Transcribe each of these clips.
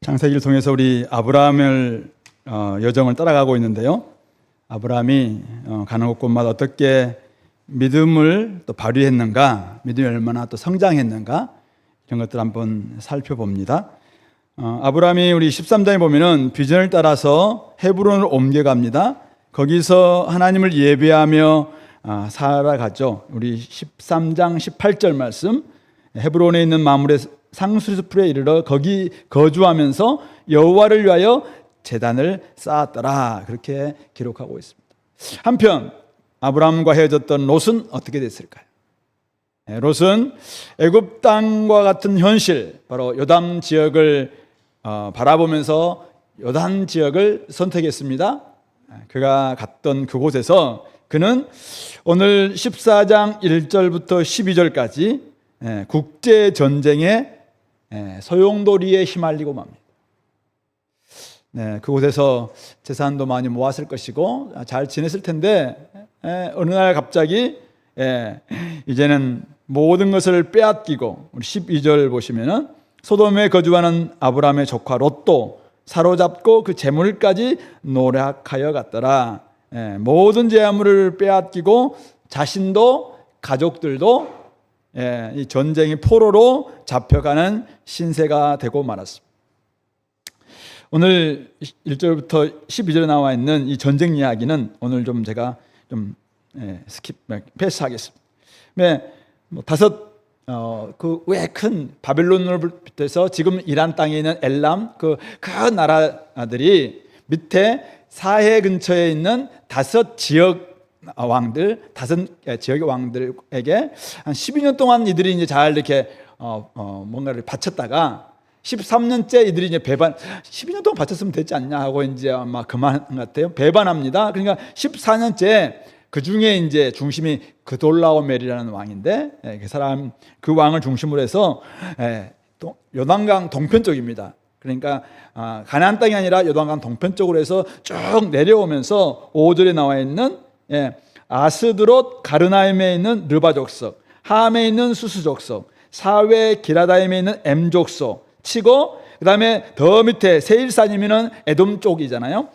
창세기를 통해서 우리 아브라함을 여정을 따라가고 있는데요. 아브라함이 가는 곳곳마다 어떻게 믿음을 또 발휘했는가, 믿음이 얼마나 또 성장했는가, 이런 것들 한번 살펴봅니다. 아브라함이 우리 13장에 보면은 비전을 따라서 헤브론을 옮겨갑니다. 거기서 하나님을 예배하며 살아가죠. 우리 13장 18절 말씀, 헤브론에 있는 마물의 상수리숲에 이르러 거기 거주하면서 여호와를 위하여 제단을 쌓았더라, 그렇게 기록하고 있습니다. 한편 아브라함과 헤어졌던 롯은 어떻게 됐을까요? 롯은 애굽 땅과 같은 현실, 바로 요단 지역을 바라보면서 요단 지역을 선택했습니다. 그가 갔던 그곳에서 그는 오늘 14장 1절부터 12절까지 국제전쟁의 소용돌이에 휘말리고 맙니다. 그곳에서 재산도 많이 모았을 것이고 잘 지냈을 텐데 어느 날 갑자기 이제는 모든 것을 빼앗기고, 우리 12절 보시면은 소돔에 거주하는 아브라함의 조카 롯도 사로잡고 그 재물까지 노략하여 갔더라. 모든 재물을 빼앗기고 자신도 가족들도 이 전쟁의 포로로 잡혀가는 신세가 되고 말았습니다. 오늘 1절부터 12절에 나와 있는 이 전쟁 이야기는 오늘 좀 제가 좀 패스하겠습니다. 다섯 그 왜 큰 바벨론으로부터 지금 이란 땅에 있는 엘람, 그 큰 나라들이 밑에 사해 근처에 있는 다섯 지역 왕들, 다섯 지역의 왕들에게 한 12년 동안 이들이 이제 잘 이렇게 뭔가를 바쳤다가 13년째 이들이 이제 12년 동안 바쳤으면 됐지 않냐 하고 이제 아마 그만 같아요. 배반합니다. 그러니까 14년째 그 중에 이제 중심이 그돌라오멜이라는 왕인데, 그 사람, 그 왕을 중심으로 해서 요단강 동편 쪽입니다. 그러니까 가나안 땅이 아니라 요단강 동편 쪽으로 해서 쭉 내려오면서 5절에 나와 있는 아스드롯 가르나임에 있는 르바 족속, 함에 있는 수스 족속, 사외 기라다임에 있는 엠 족속 치고, 그 다음에 더 밑에 세일산이면은 에돔 쪽이잖아요.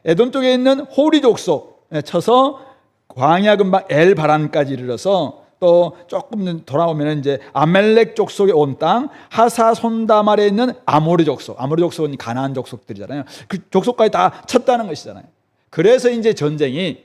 에돔 쪽에 있는 호리 족속 쳐서 광야 근방 엘바란까지 이르러서 또 조금 돌아오면 이제 아멜렉 족속에 온 땅 하사 손다말에 있는 아모리 족속, 아모리 족속은 가나안 족속들이잖아요. 그 족속까지 다 쳤다는 것이잖아요. 그래서 이제 전쟁이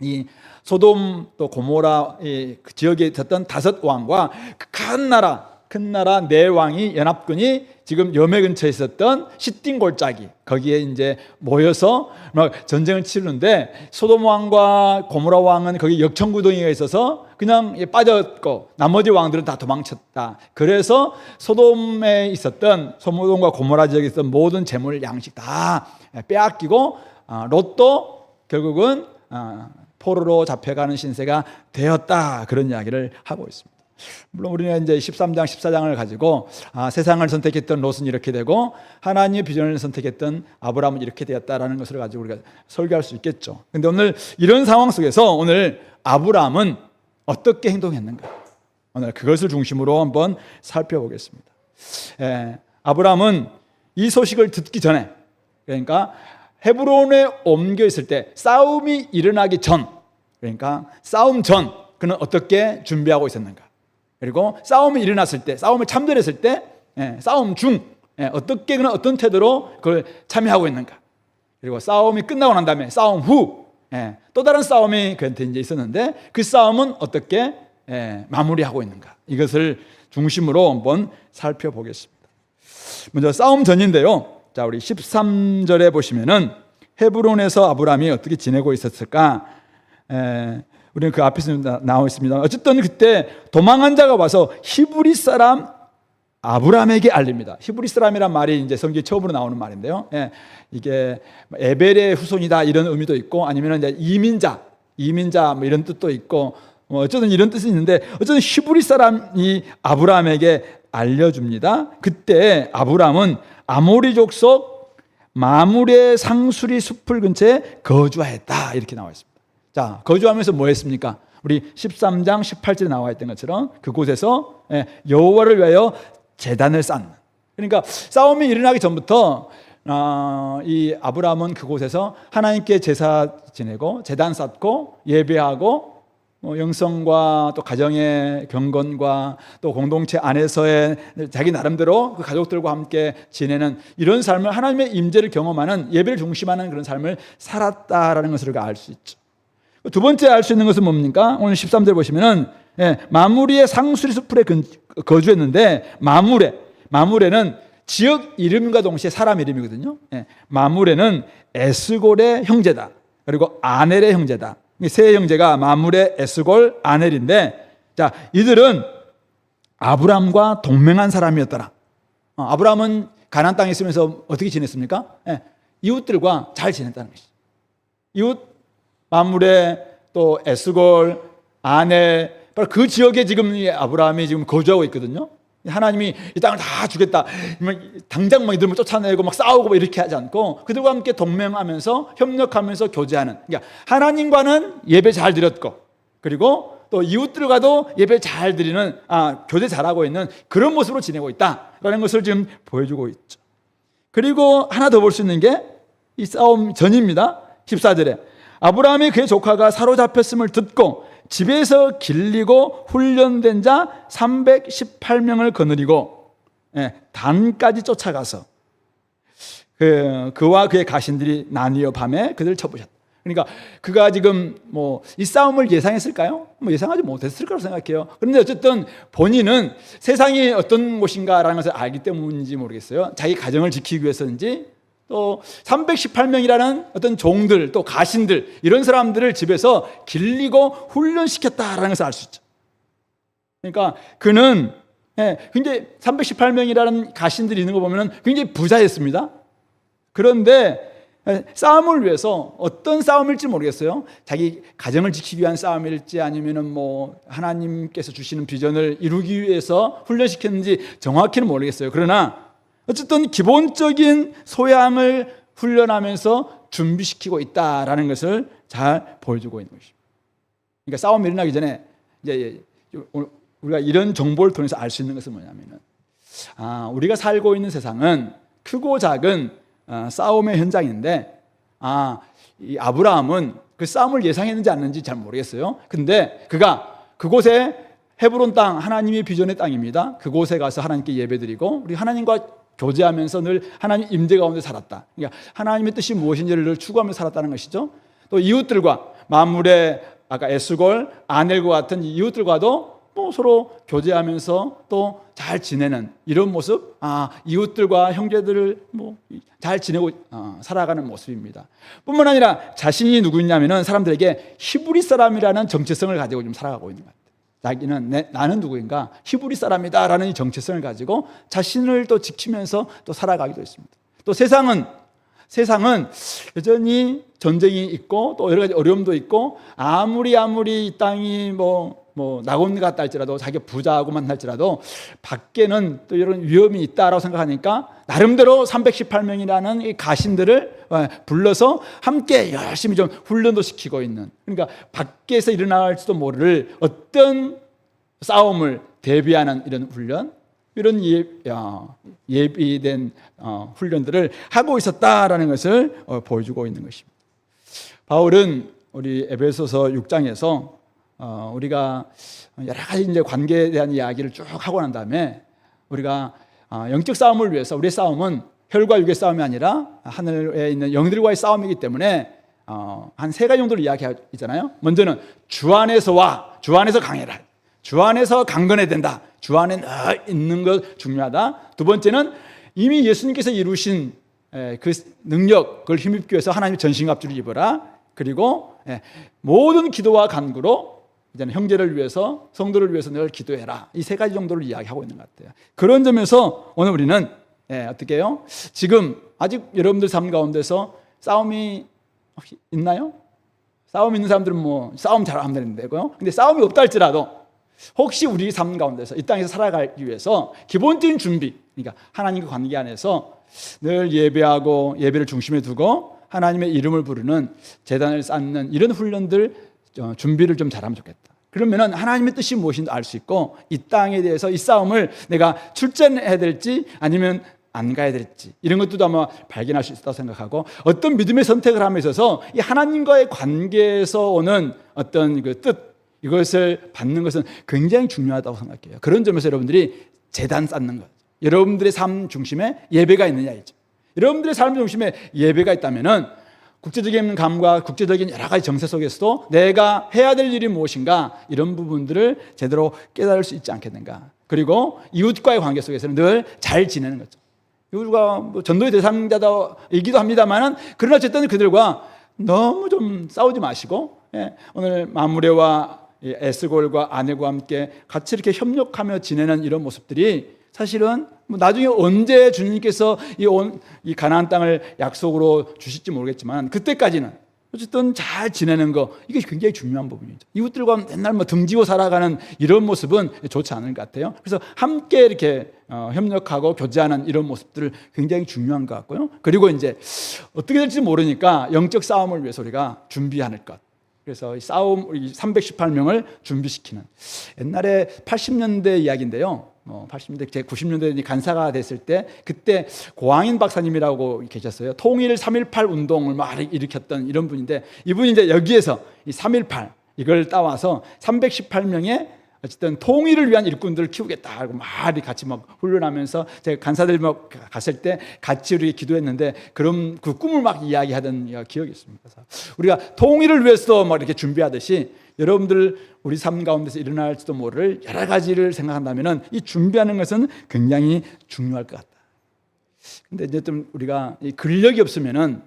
이 소돔 또 고모라 그 지역에 있었던 다섯 왕과 큰 나라 네 왕이 연합군이 지금 여매 근처에 있었던 시딘 골짜기, 거기에 이제 모여서 막 전쟁을 치르는데, 소돔 왕과 고모라 왕은 거기 역청구덩이가 있어서 그냥 빠졌고 나머지 왕들은 다 도망쳤다. 그래서 소돔에 있었던, 소돔과 고모라 지역에 있었던 모든 재물 양식 다 빼앗기고 롯도 결국은 포로로 잡혀가는 신세가 되었다, 그런 이야기를 하고 있습니다. 물론 우리는 이제 13장, 14장을 가지고 세상을 선택했던 롯은 이렇게 되고 하나님의 비전을 선택했던 아브라함은 이렇게 되었다라는 것을 가지고 우리가 설교할 수 있겠죠. 그런데 오늘 이런 상황 속에서 오늘 아브라함은 어떻게 행동했는가, 오늘 그것을 중심으로 한번 살펴보겠습니다. 아브라함은 이 소식을 듣기 전에, 그러니까 헤브론에 옮겨 있을 때 싸움이 일어나기 전, 그러니까 싸움 전 그는 어떻게 준비하고 있었는가, 그리고 싸움이 일어났을 때, 싸움에 참전했을 때, 싸움 중 어떻게 그는 어떤 태도로 그걸 참여하고 있는가, 그리고 싸움이 끝나고 난 다음에 싸움 후 또 다른 싸움이 그한테 이제 있었는데 그 싸움은 어떻게 마무리하고 있는가, 이것을 중심으로 한번 살펴보겠습니다. 먼저 싸움 전인데요. 자, 우리 13절에 보시면은 헤브론에서 아브라함이 어떻게 지내고 있었을까? 우리는 그 앞에서 나와 있습니다. 어쨌든 그때 도망한 자가 와서 히브리 사람 아브라함에게 알립니다. 히브리 사람이란 말이 이제 성경에 처음으로 나오는 말인데요. 이게 에벨의 후손이다 이런 의미도 있고, 아니면 이제 이민자 뭐 이런 뜻도 있고, 어쨌든 이런 뜻이 있는데, 어쨌든 히브리 사람이 아브라함에게 알려줍니다. 그때 아브라함은 아모리 족속 마물의 상수리 숲을 근처에 거주하였다, 이렇게 나와 있습니다. 자, 거주하면서 뭐 했습니까? 우리 13장 18절에 나와 있던 것처럼 그곳에서 여호와를 위하여 제단을 쌓는, 그러니까 싸움이 일어나기 전부터 이 아브라함은 그곳에서 하나님께 제사 지내고 제단 쌓고 예배하고 영성과 또 가정의 경건과 또 공동체 안에서의 자기 나름대로 그 가족들과 함께 지내는 이런 삶을, 하나님의 임재를 경험하는, 예배를 중심하는 그런 삶을 살았다라는 것을 우리가 알 수 있죠. 두 번째 알 수 있는 것은 뭡니까? 오늘 13절 보시면은 마므리의 상수리 숲에 거주했는데, 마므레는 지역 이름과 동시에 사람 이름이거든요. 마므레는 에스골의 형제다. 그리고 아넬의 형제다. 이 세 형제가 마므레, 에스골, 아넬인데, 자, 이들은 아브라함과 동맹한 사람이었더라. 아브라함은 가나안 땅에 있으면서 어떻게 지냈습니까? 이웃들과 잘 지냈다는 것이죠. 이웃 마므레, 또 에스골, 아넬, 바로 그 지역에 지금 아브라함이 지금 거주하고 있거든요. 하나님이 이 땅을 다 주겠다, 당장 막 이들을 쫓아내고 막 싸우고 이렇게 하지 않고 그들과 함께 동맹하면서 협력하면서 교제하는, 그러니까 하나님과는 예배 잘 드렸고, 그리고 또 이웃들과도 예배 잘 드리는, 교제 잘하고 있는 그런 모습으로 지내고 있다라는 것을 지금 보여주고 있죠. 그리고 하나 더 볼 수 있는 게 이 싸움 전입니다. 14절에 아브라함이 그의 조카가 사로잡혔음을 듣고 집에서 길리고 훈련된 자 318명을 거느리고 단까지 쫓아가서 그와 그의 가신들이 나뉘어 밤에 그들을 쳐부셨다. 그러니까 그가 지금 이 싸움을 예상했을까요? 예상하지 못했을 거라고 생각해요. 그런데 어쨌든 본인은 세상이 어떤 곳인가라는 것을 알기 때문인지 모르겠어요. 자기 가정을 지키기 위해서인지, 또 318명이라는 어떤 종들, 또 가신들, 이런 사람들을 집에서 길리고 훈련시켰다라는 것을 알 수 있죠. 그러니까 그는 굉장히 318명이라는 가신들이 있는 거 보면 굉장히 부자였습니다. 그런데 싸움을 위해서, 어떤 싸움일지 모르겠어요. 자기 가정을 지키기 위한 싸움일지 아니면은 하나님께서 주시는 비전을 이루기 위해서 훈련시켰는지 정확히는 모르겠어요. 그러나 어쨌든 기본적인 소양을 훈련하면서 준비시키고 있다라는 것을 잘 보여주고 있는 것입니다. 그러니까 싸움이 일어나기 전에 이제 우리가 이런 정보를 통해서 알 수 있는 것은 뭐냐면은, 우리가 살고 있는 세상은 크고 작은 싸움의 현장인데, 이 아브라함은 그 싸움을 예상했는지 않는지 잘 모르겠어요. 근데 그가 그곳에 헤브론 땅, 하나님의 비전의 땅입니다. 그곳에 가서 하나님께 예배드리고 우리 하나님과 교제하면서 늘 하나님 임재 가운데 살았다. 그러니까 하나님의 뜻이 무엇인지를 늘 추구하며 살았다는 것이죠. 또 이웃들과 마므레, 아까 에스골, 아넬과 같은 이웃들과도 서로 교제하면서 또 잘 지내는 이런 모습, 이웃들과 형제들을 잘 지내고 살아가는 모습입니다. 뿐만 아니라 자신이 누구냐면은 사람들에게 히브리 사람이라는 정체성을 가지고 좀 살아가고 있는 것 같아요. 자기는 나는 누구인가, 히브리 사람이다라는 이 정체성을 가지고 자신을 또 지키면서 또 살아가기도 했습니다. 또 세상은 여전히 전쟁이 있고 또 여러 가지 어려움도 있고, 아무리 이 땅이 낙원 같다 할지라도, 자기가 부자하고만 할지라도 밖에는 또 이런 위험이 있다라고 생각하니까 나름대로 318명이라는 이 가신들을 불러서 함께 열심히 좀 훈련도 시키고 있는, 그러니까 밖에서 일어날지도 모를 어떤 싸움을 대비하는 이런 훈련, 이런 예비된 훈련들을 하고 있었다라는 것을 보여주고 있는 것입니다. 바울은 우리 에베소서 6장에서 우리가 여러 가지 이제 관계에 대한 이야기를 쭉 하고 난 다음에, 우리가 영적 싸움을 위해서, 우리의 싸움은 혈과 육의 싸움이 아니라 하늘에 있는 영들과의 싸움이기 때문에 한 세 가지 정도를 이야기하잖아요. 먼저는 주 안에서 강해라. 주 안에서 강건해야 된다. 주 안에 있는 것 중요하다. 두 번째는 이미 예수님께서 이루신 그 능력을 힘입기 위해서 하나님의 전신갑주를 입어라. 그리고 모든 기도와 간구로 이제는 형제를 위해서, 성도를 위해서 늘 기도해라. 이 세 가지 정도를 이야기하고 있는 것 같아요. 그런 점에서 오늘 우리는 어떻게 해요? 지금 아직 여러분들 삶 가운데서 싸움이 혹시 있나요? 싸움 있는 사람들은 싸움 잘하면 되는데요. 근데 싸움이 없다 할지라도 혹시 우리 삶 가운데서 이 땅에서 살아가기 위해서 기본적인 준비, 그러니까 하나님과 관계 안에서 늘 예배하고 예배를 중심에 두고 하나님의 이름을 부르는 제단을 쌓는 이런 훈련들 준비를 좀 잘하면 좋겠다. 그러면은 하나님의 뜻이 무엇인지 알 수 있고 이 땅에 대해서 이 싸움을 내가 출전해야 될지 아니면 안 가야 될지 이런 것도 아마 발견할 수 있다고 생각하고 어떤 믿음의 선택을 함에 있어서 이 하나님과의 관계에서 오는 어떤 그 뜻 이것을 받는 것은 굉장히 중요하다고 생각해요. 그런 점에서 여러분들이 제단 쌓는 것, 여러분들의 삶 중심에 예배가 있느냐이죠. 여러분들의 삶 중심에 예배가 있다면은 국제적인 감과 국제적인 여러 가지 정세 속에서도 내가 해야 될 일이 무엇인가 이런 부분들을 제대로 깨달을 수 있지 않겠는가. 그리고 이웃과의 관계 속에서는 늘 잘 지내는 거죠. 이웃과 뭐 전도의 대상자이기도 합니다만은 그러나 어쨌든 그들과 너무 좀 싸우지 마시고 오늘 마무레와 에스골과 아내와 함께 같이 이렇게 협력하며 지내는 이런 모습들이 사실은 뭐 나중에 언제 주님께서 이 가나안 땅을 약속으로 주실지 모르겠지만 그때까지는 어쨌든 잘 지내는 거 이게 굉장히 중요한 부분이죠. 이웃들과 맨날 뭐 등지고 살아가는 이런 모습은 좋지 않은 것 같아요. 그래서 함께 이렇게 협력하고 교제하는 이런 모습들을 굉장히 중요한 것 같고요. 그리고 이제 어떻게 될지 모르니까 영적 싸움을 위해서 우리가 준비하는 것. 그래서 이 싸움, 우리 318명을 준비시키는 옛날에 80년대 이야기인데요. 80년대, 제 90년대 간사가 됐을 때 그때 고항인 박사님이라고 계셨어요. 통일 3.18 운동을 막 일으켰던 이런 분인데 이분이 이제 여기에서 이 3.18 이걸 따와서 318명의 어쨌든 통일을 위한 일꾼들을 키우겠다 하고 막 같이 막 훈련하면서 제가 간사들 막 갔을 때 같이 우리 기도했는데 그런 그 꿈을 막 이야기하던 기억이 있습니다. 그래서 우리가 통일을 위해서도 막 이렇게 준비하듯이 여러분들 우리 삶 가운데서 일어날지도 모를 여러 가지를 생각한다면은 이 준비하는 것은 굉장히 중요할 것 같다. 근데 이제 좀 우리가 이 근력이 없으면은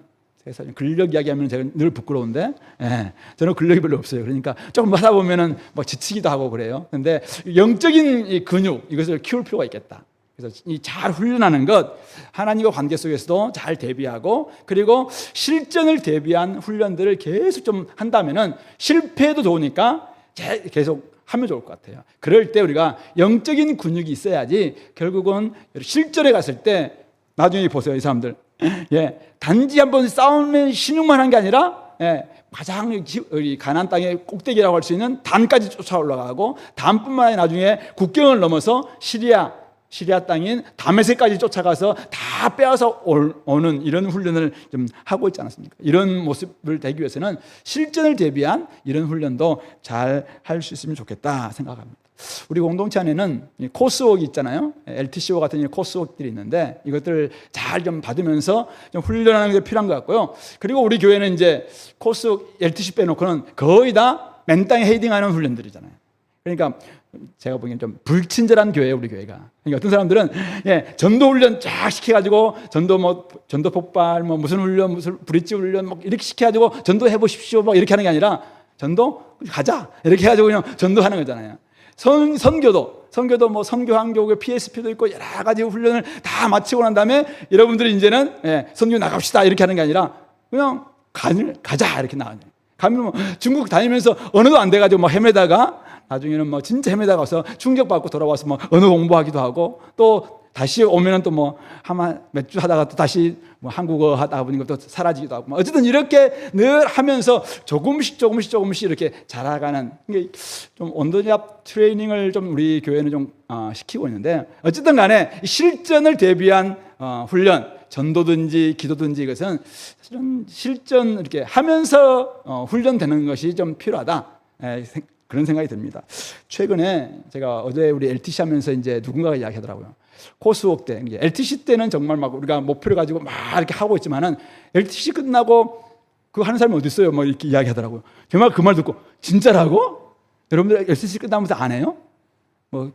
근력 이야기하면 제가 늘 부끄러운데 저는 근력이 별로 없어요. 그러니까 조금 하다 보면은 뭐 지치기도 하고 그래요. 근데 영적인 이 근육 이것을 키울 필요가 있겠다. 그래서 이 잘 훈련하는 것 하나님과 관계 속에서도 잘 대비하고 그리고 실전을 대비한 훈련들을 계속 좀 한다면은 실패해도 좋으니까 계속 하면 좋을 것 같아요. 그럴 때 우리가 영적인 근육이 있어야지 결국은 실전에 갔을 때 나중에 보세요. 이 사람들 단지 한번 싸우면 신용만 한 게 아니라 가장 가나안 땅의 꼭대기라고 할 수 있는 단까지 쫓아 올라가고 단뿐만 아니라 나중에 국경을 넘어서 시리아 땅인 다메섹까지 쫓아가서 다 빼앗아 오는 이런 훈련을 좀 하고 있지 않았습니까? 이런 모습을 되기 위해서는 실전을 대비한 이런 훈련도 잘 할 수 있으면 좋겠다 생각합니다. 우리 공동체 안에는 코스웍이 있잖아요. LTCO 같은 코스웍들이 있는데 이것들을 잘 좀 받으면서 좀 훈련하는 게 필요한 것 같고요. 그리고 우리 교회는 이제 코스웍, LTC 빼놓고는 거의 다 맨 땅에 헤딩하는 훈련들이잖아요. 그러니까 제가 보기엔 좀 불친절한 교회예요, 우리 교회가. 그러니까 어떤 사람들은 전도 훈련 쫙 시켜가지고 전도 폭발, 무슨 훈련, 무슨 브릿지 훈련 이렇게 시켜가지고 전도해 보십시오, 이렇게 하는 게 아니라 전도 가자 이렇게 해가지고 그냥 전도하는 거잖아요. 선교도 선교한교회 PSP도 있고 여러 가지 훈련을 다 마치고 난 다음에 여러분들이 이제는 선교 나갑시다 이렇게 하는 게 아니라 그냥 가자 이렇게 나가요. 가면 중국 다니면서 언어도 안 돼가지고 헤매다가 나중에는 진짜 헤매다가서 충격받고 돌아와서 언어 공부하기도 하고 또 다시 오면은 또 몇 주 하다가 또 다시 한국어 하다 보니까 또 사라지기도 하고 어쨌든 이렇게 늘 하면서 조금씩 이렇게 자라가는 좀 온도잡 트레이닝을 좀 우리 교회는 좀 시키고 있는데 어쨌든 간에 실전을 대비한 훈련 전도든지 기도든지 이것은 사실은 실전 이렇게 하면서 훈련되는 것이 좀 필요하다. 그런 생각이 듭니다. 최근에 제가 어제 우리 LTC 하면서 이제 누군가가 이야기하더라고요. 코스웍 때, LTC 때는 정말 우리가 목표를 가지고 이렇게 하고 있지만은 LTC 끝나고 그거 하는 사람이 어디 있어요? 이렇게 이야기하더라고요. 정말 그 말 듣고 진짜라고? 여러분들 LTC 끝나면서 안 해요?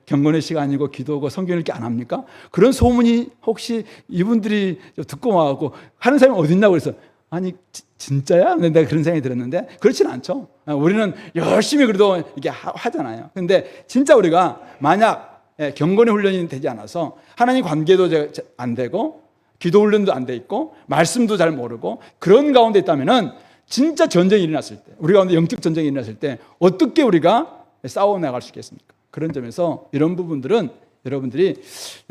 경건의 시간이고 기도고 성경 읽기 안 합니까? 그런 소문이 혹시 이분들이 듣고 와갖고 하는 사람이 어디 있냐고 그래서 아니 진짜야? 내가 그런 생각이 들었는데 그렇지는 않죠. 우리는 열심히 그래도 이렇게 하잖아요. 근데 진짜 우리가 만약 경건의 훈련이 되지 않아서 하나님 관계도 안 되고 기도 훈련도 안 돼 있고 말씀도 잘 모르고 그런 가운데 있다면은 진짜 전쟁이 일어났을 때 우리 가운데 영적 전쟁이 일어났을 때 어떻게 우리가 싸워 나갈 수 있겠습니까? 그런 점에서 이런 부분들은 여러분들이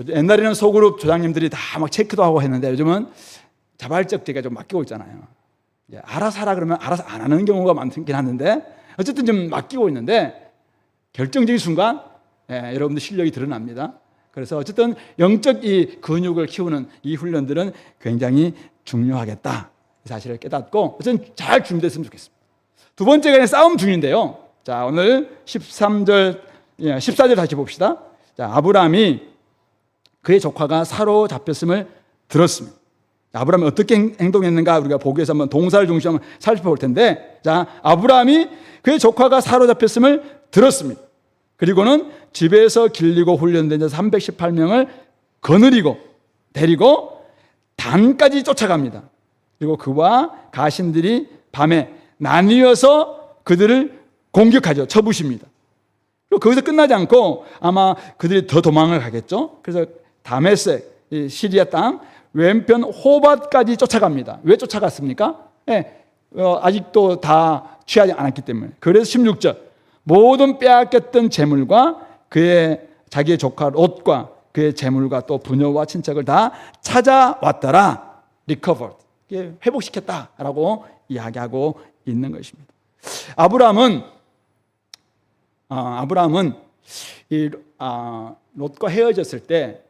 옛날에는 소그룹 조장님들이 다 체크도 하고 했는데 요즘은 자발적 제가 좀 맡기고 있잖아요. 알아서 하라 그러면 알아서 안 하는 경우가 많긴 하는데 어쨌든 좀 맡기고 있는데 결정적인 순간 여러분들 실력이 드러납니다. 그래서 어쨌든 영적 이 근육을 키우는 이 훈련들은 굉장히 중요하겠다. 이 사실을 깨닫고 어쨌든 잘 준비됐으면 좋겠습니다. 두 번째가 싸움 중인데요. 자, 오늘 13절, 14절 다시 봅시다. 자, 아브라함이 그의 조카가 사로잡혔음을 들었습니다. 아브라함이 어떻게 행동했는가 우리가 보기 위해서 한번 동사를 중심으로 살펴볼 텐데, 자, 아브라함이 그의 조카가 사로잡혔음을 들었습니다. 그리고는 집에서 길리고 훈련된 자 318명을 거느리고 데리고 단까지 쫓아갑니다. 그리고 그와 가신들이 밤에 나뉘어서 그들을 공격하죠. 쳐부십니다. 그리고 거기서 끝나지 않고 아마 그들이 더 도망을 가겠죠. 그래서 다메섹, 시리아 땅 왼편 호밧까지 쫓아갑니다. 왜 쫓아갔습니까? 아직도 다 취하지 않았기 때문에. 그래서 16절 모든 빼앗겼던 재물과 자기의 조카 롯과 그의 재물과 또 부녀와 친척을 다 찾아왔더라. recovered. 회복시켰다라고 이야기하고 있는 것입니다. 아브라함은 롯과 헤어졌을 때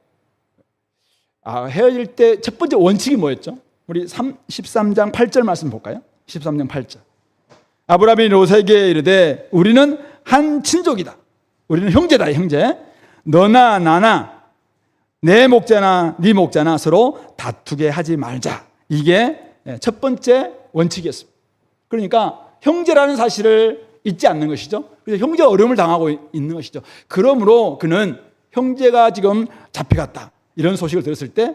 첫 번째 원칙이 뭐였죠? 우리 13장 8절 말씀 볼까요? 13장 8절. 아브라함이 롯에게 이르되 우리는 한 친족이다. 우리는 형제다, 형제. 너나 나나 내 목자나 네 목자나 서로 다투게 하지 말자. 이게 첫 번째 원칙이었습니다. 그러니까 형제라는 사실을 잊지 않는 것이죠. 그래서 형제 어려움을 당하고 있는 것이죠. 그러므로 그는 형제가 지금 잡혀갔다. 이런 소식을 들었을 때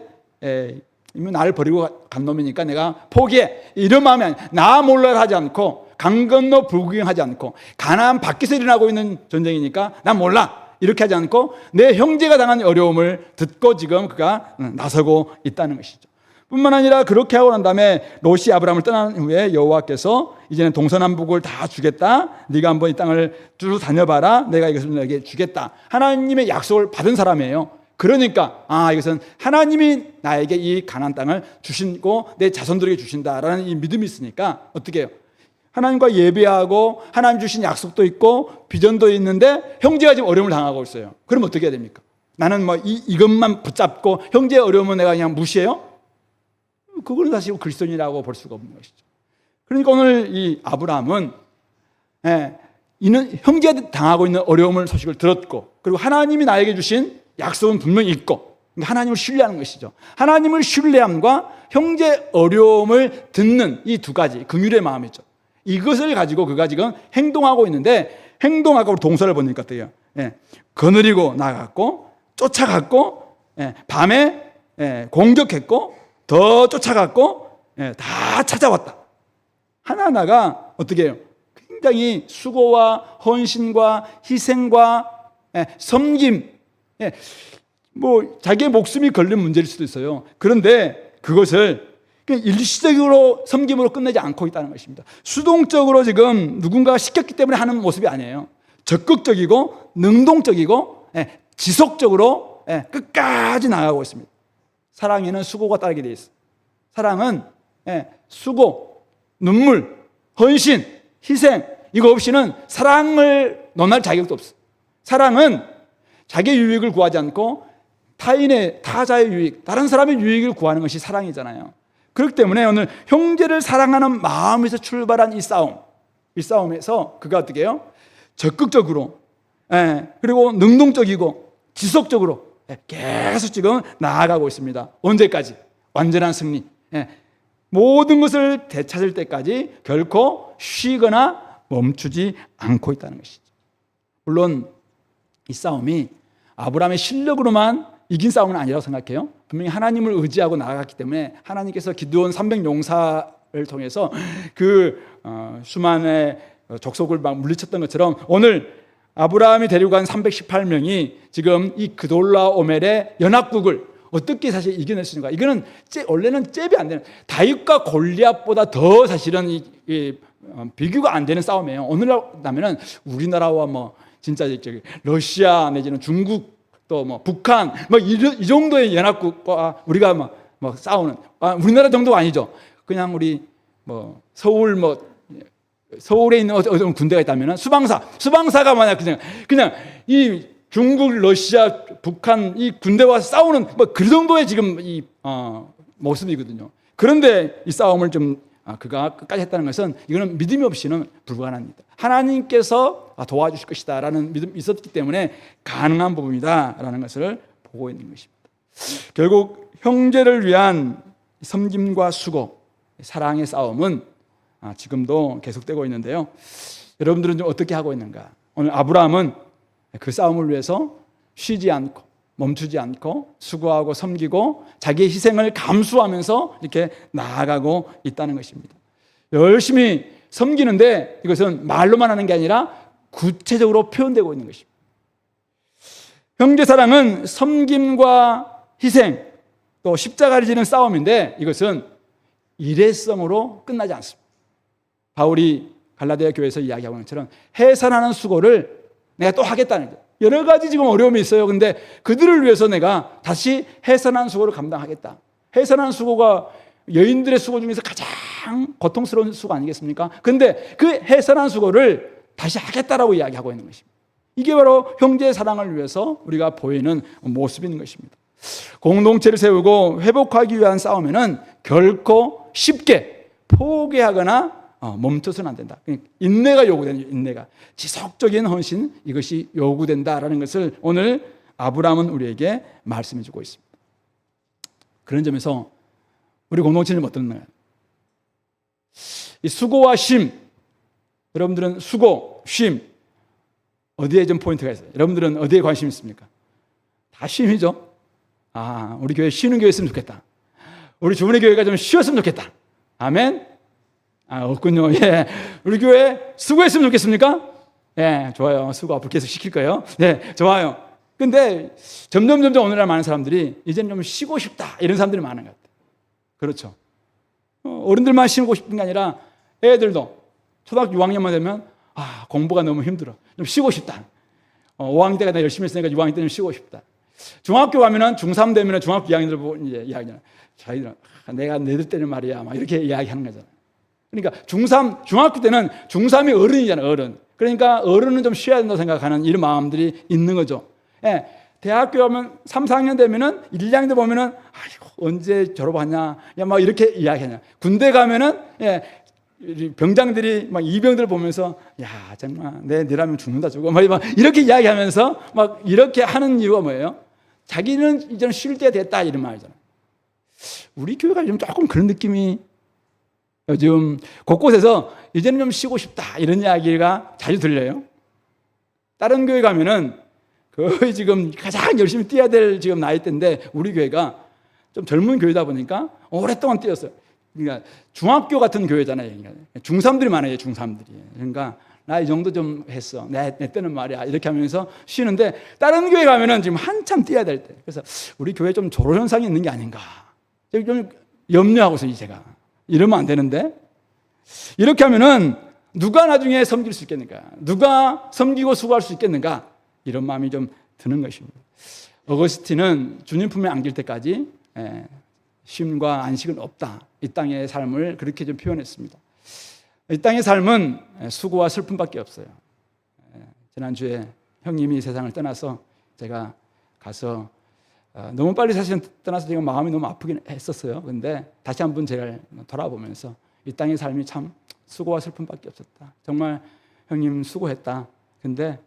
나를 버리고 간 놈이니까 내가 포기해. 이런 마음이 아니야. 나 몰라 하지 않고 강 건너 불구경하지 않고 가나안 밖에서 일어나고 있는 전쟁이니까 난 몰라. 이렇게 하지 않고 내 형제가 당한 어려움을 듣고 지금 그가 나서고 있다는 것이죠. 뿐만 아니라 그렇게 하고 난 다음에 롯이 아브라함을 떠난 후에 여호와께서 이제는 동서남북을 다 주겠다. 네가 한번 이 땅을 쭉 다녀봐라. 내가 이것을 너에게 주겠다. 하나님의 약속을 받은 사람이에요. 그러니까 이것은 하나님이 나에게 이 가나안 땅을 주시고 내 자손들에게 주신다라는 이 믿음이 있으니까 어떻게 해요? 하나님과 예배하고 하나님 주신 약속도 있고 비전도 있는데 형제가 지금 어려움을 당하고 있어요. 그럼 어떻게 해야 됩니까? 나는 이것만 붙잡고 형제의 어려움은 내가 그냥 무시해요? 그거는 사실 그리스도인이라고 볼 수가 없는 것이죠. 그러니까 오늘 이 아브라함은 이는 형제가 당하고 있는 어려움을 소식을 들었고 그리고 하나님이 나에게 주신 약속은 분명히 있고 하나님을 신뢰하는 것이죠. 하나님을 신뢰함과 형제 어려움을 듣는 이 두 가지 긍휼의 마음이죠. 이것을 가지고 그가 지금 행동하고 있는데 행동하고 동서를 보니까 어때요? 거느리고 나갔고 쫓아갔고 밤에 공격했고 더 쫓아갔고 다 찾아왔다. 하나하나가 어떻게 해요? 굉장히 수고와 헌신과 희생과 섬김, 자기의 목숨이 걸린 문제일 수도 있어요. 그런데 그것을 일시적으로 섬김으로 끝내지 않고 있다는 것입니다. 수동적으로 지금 누군가가 시켰기 때문에 하는 모습이 아니에요. 적극적이고 능동적이고 지속적으로 끝까지 나가고 있습니다. 사랑에는 수고가 따르게 되어 있어요. 사랑은 수고, 눈물, 헌신, 희생 이거 없이는 사랑을 논할 자격도 없어요. 사랑은 자기의 유익을 구하지 않고 타자의 유익, 다른 사람의 유익을 구하는 것이 사랑이잖아요. 그렇기 때문에 오늘 형제를 사랑하는 마음에서 출발한 이 싸움에서 그가 어떻게 해요? 적극적으로 그리고 능동적이고 지속적으로 계속 지금 나아가고 있습니다. 언제까지? 완전한 승리. 모든 것을 되찾을 때까지 결코 쉬거나 멈추지 않고 있다는 것이죠. 물론 이 싸움이 아브라함의 실력으로만 이긴 싸움은 아니라고 생각해요. 분명히 하나님을 의지하고 나아갔기 때문에 하나님께서 기드온 300용사를 통해서 수많은 족속을 막 물리쳤던 것처럼 오늘 아브라함이 데리고 간 318명이 지금 이 그돌라오멜의 연합국을 어떻게 사실 이겨낼 수 있는가? 이거는 원래는 잽이 안 되는 다윗과 골리앗보다 더 사실은 비교가 안 되는 싸움이에요. 오늘날라면은 우리나라와 진짜 러시아 내지는 중국 또 북한 이 정도의 연합국과 우리가 싸우는 우리나라 정도가 아니죠. 그냥 우리 서울 서울에 있는 어떤 군대가 있다면 수방사가 만약 그냥 이 중국, 러시아, 북한 이 군대와 싸우는 뭐 그 정도의 지금 이 모습이거든요. 그런데 이 싸움을 그가 끝까지 했다는 것은 이거는 믿음이 없이는 불가능합니다. 하나님께서 도와주실 것이다라는 믿음이 있었기 때문에 가능한 부분이다라는 것을 보고 있는 것입니다. 결국 형제를 위한 섬김과 수고, 사랑의 싸움은 지금도 계속되고 있는데요. 여러분들은 좀 어떻게 하고 있는가? 오늘 아브라함은 그 싸움을 위해서 쉬지 않고 멈추지 않고 수고하고 섬기고 자기의 희생을 감수하면서 이렇게 나아가고 있다는 것입니다. 열심히 섬기는데 이것은 말로만 하는 게 아니라 구체적으로 표현되고 있는 것입니다. 형제사랑은 섬김과 희생 또 십자가를 지는 싸움인데 이것은 일회성으로 끝나지 않습니다. 바울이 갈라디아 교회에서 이야기하고 있는 것처럼 해산하는 수고를 내가 또 하겠다는 거예요. 여러 가지 지금 어려움이 있어요. 근데 그들을 위해서 내가 다시 해산하는 수고를 감당하겠다. 해산하는 수고가 여인들의 수고 중에서 가장 고통스러운 수고 아니겠습니까? 근데 그 해산하는 수고를 다시 하겠다라고 이야기하고 있는 것입니다. 이게 바로 형제의 사랑을 위해서 우리가 보이는 모습인 것입니다. 공동체를 세우고 회복하기 위한 싸움에는 결코 쉽게 포기하거나 멈춰서는 안 된다. 인내가 요구된다. 인내가 지속적인 헌신, 이것이 요구된다라는 것을 오늘 아브라함은 우리에게 말씀해 주고 있습니다. 그런 점에서 우리 공동체는 어떻나요? 이 수고와 쉼, 여러분들은 수고, 쉼 어디에 좀 포인트가 있어요? 여러분들은 어디에 관심 있습니까? 다 쉼이죠. 우리 교회 쉬는 교회였으면 좋겠다. 우리 주변의 교회가 좀 쉬었으면 좋겠다. 아멘. 없군요. 예. 우리 교회 수고했으면 좋겠습니까? 예, 좋아요. 수고 앞으로 계속 시킬 거예요. 네, 좋아요. 근데 점점 오늘날 많은 사람들이 이제는 좀 쉬고 싶다. 이런 사람들이 많은 것 같아요. 그렇죠. 어른들만 쉬고 싶은 게 아니라 애들도 초등학교 6학년만 되면 공부가 너무 힘들어. 좀 쉬고 싶다. 5학년 때가 나 열심히 했으니까 6학년 때 좀 쉬고 싶다. 중학교 가면은 중3 되면은 중학교 2학년들 보고 이제 이야기하잖아. 자기들은 내가 너희들 때는 말이야. 막 이렇게 이야기하는 거잖아. 그러니까 중학교 때는 중3이 어른이잖아요, 어른. 그러니까 어른은 좀 쉬어야 된다고 생각하는 이런 마음들이 있는 거죠. 예, 대학교 가면 3, 4학년 되면은 1, 2학년 때 보면은 언제 졸업하냐, 막 이렇게 이야기하냐. 군대 가면은 병장들이 막 이병들 보면서 정말 너라면 죽는다 죽어 막 이렇게 이야기하면서 막 이렇게 하는 이유가 뭐예요? 자기는 이제는 쉴 때 됐다 이런 말이잖아요. 우리 교회가 좀 조금 그런 느낌이 요즘 곳곳에서 이제는 좀 쉬고 싶다 이런 이야기가 자주 들려요. 다른 교회 가면은 거의 지금 가장 열심히 뛰어야 될 지금 나이대인데 우리 교회가 좀 젊은 교회다 보니까 오랫동안 뛰었어요. 그러니까 중학교 같은 교회잖아요. 중3들이 많아요. 중3들이. 그러니까 나 이 정도 좀 했어. 내 때는 말이야. 이렇게 하면서 쉬는데 다른 교회 가면은 지금 한참 뛰어야 될 때. 그래서 우리 교회 좀 졸업 현상이 있는 게 아닌가. 좀 염려하고서 제가 이러면 안 되는데 이렇게 하면은 누가 나중에 섬길 수 있겠는가? 누가 섬기고 수고할 수 있겠는가? 이런 마음이 좀 드는 것입니다. 어거스틴은 주님 품에 안길 때까지 쉼과 안식은 없다. 이 땅의 삶을 그렇게 좀 표현했습니다. 이 땅의 삶은 수고와 슬픔밖에 없어요. 지난주에 형님이 세상을 떠나서 제가 가서 너무 빨리 사실은 떠나서 제가 마음이 너무 아프긴 했었어요. 그런데 다시 한번 제가 돌아보면서 이 땅의 삶이 참 수고와 슬픔밖에 없었다. 정말 형님 수고했다. 근데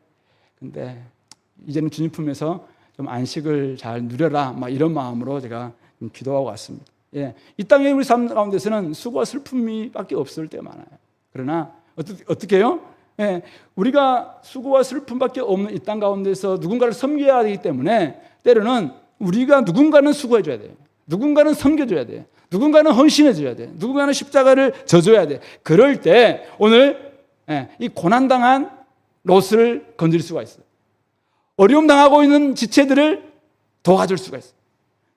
이제는 주님 품에서 좀 안식을 잘 누려라. 막 이런 마음으로 제가 기도하고 왔습니다. 이 땅의 우리 삶 가운데서는 수고와 슬픔이 밖에 없을 때가 많아요. 그러나 어떻게 해요? 우리가 수고와 슬픔밖에 없는 이 땅 가운데서 누군가를 섬겨야 되기 때문에 때로는 우리가 누군가는 수고해줘야 돼요. 누군가는 섬겨줘야 돼요. 누군가는 헌신해줘야 돼요. 누군가는 십자가를 져줘야 돼요. 그럴 때 오늘 이 고난당한 롯을 건질 수가 있어요. 어려움 당하고 있는 지체들을 도와줄 수가 있어요.